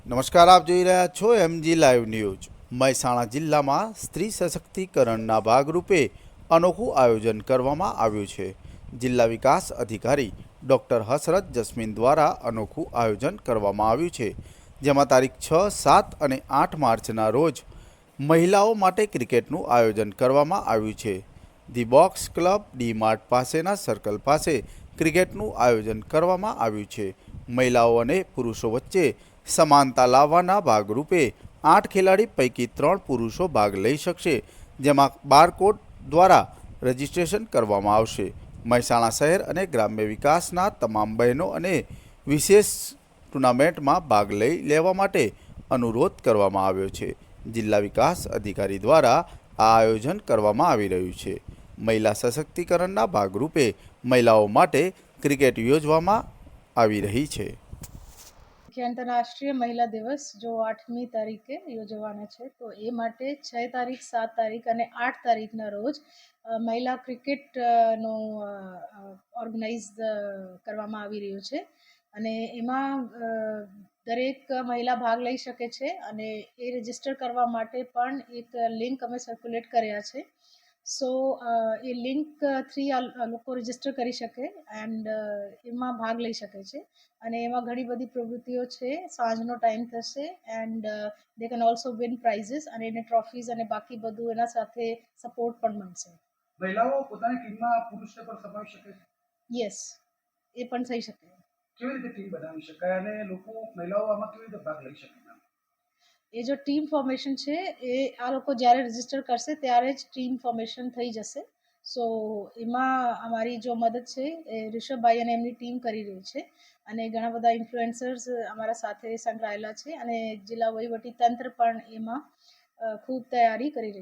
નમસ્કાર, આપ જોઈ રહ્યા છો એમજી લાઈવ ન્યૂઝ. મહેસાણા જિલ્લામાં સ્ત્રી સશક્તિકરણના ભાગરૂપે અનોખું આયોજન કરવામાં આવ્યું છે. જિલ્લા વિકાસ અધિકારી ડૉક્ટર હસરત જસ્મીન દ્વારા અનોખું આયોજન કરવામાં આવ્યું છે, જેમાં તારીખ 6, 7 અને 8 માર્ચના રોજ મહિલાઓ માટે ક્રિકેટનું આયોજન કરવામાં આવ્યું છે. The box club D Mart પાસેના સર્કલ પાસે ક્રિકેટનું આયોજન કરવામાં આવ્યું છે. મહિલાઓ અને પુરુષો વચ્ચે સમાનતા લાવવાના ભાગરૂપે 8 ખેલાડી પૈકી 3 પુરુષો ભાગ લઈ શકશે, જેમાં બારકોડ દ્વારા રજીસ્ટ્રેશન કરવામાં આવશે. મહેસાણા શહેર અને ગ્રામ્ય વિકાસના તમામ બહેનો અને વિશેષ ટુર્નામેન્ટમાં ભાગ લેવા માટે અનુરોધ કરવામાં આવ્યો છે. જિલ્લા વિકાસ અધિકારી દ્વારા આ આયોજન કરવામાં આવી રહ્યું છે. મહિલા સશક્તિકરણના ભાગરૂપે મહિલાઓ માટે ક્રિકેટ યોજવામાં આવી રહી છે. કે આંતરરાષ્ટ્રીય મહિલા દિવસ જો 8મી તારીખે યોજવાના છે, તો એ માટે 6 તારીખ, 7 તારીખ અને 8 તારીખના રોજ મહિલા ક્રિકેટનો ઓર્ગેનાઇઝ કરવામાં આવી રહ્યું છે અને એમાં દરેક મહિલા ભાગ લઈ શકે છે અને એ રજિસ્ટર કરવા માટે પણ એક લિંક અમે સર્ક્યુલેટ કર્યા છે. સો એ લિંક થ્રી આ લોકો રજિસ્ટર કરી શકે એન્ડ એમાં ભાગ લઈ શકે છે અને એમાં ઘણી બધી પ્રવૃત્તિઓ છે. સાંજનો ટાઈમ થશે and they can also win prices અને એને ટ્રોફીઝ અને બાકી બધું એના સાથે સપોર્ટ પણ મળશે. મહિલાઓ પોતાની ટીમમાં પુરુષને પણ સમાવી શકે છે? યસ, એ પણ થઈ શકે. કેવી રીતે ટીમ બનાવી શકાય અને મહિલાઓ આમાં કેવી રીતે ભાગ લઈ શકે? એ જો ટીમ ફોર્મેશન છે, એ આ લોકો જ્યારે રજિસ્ટર કરશે ત્યારે જ ટીમ ફોર્મેશન થઈ જશે. સો એમાં અમારી જો મદદ છે એ ઋષભભાઈ અને એમની ટીમ કરી રહી છે અને ઘણા બધા ઇન્ફ્લુએન્સર્સ અમારા સાથે સંકળાયેલા છે અને જિલ્લા વહીવટી તંત્ર પણ એમાં ખૂબ તૈયારી કરી રહ્યું છે.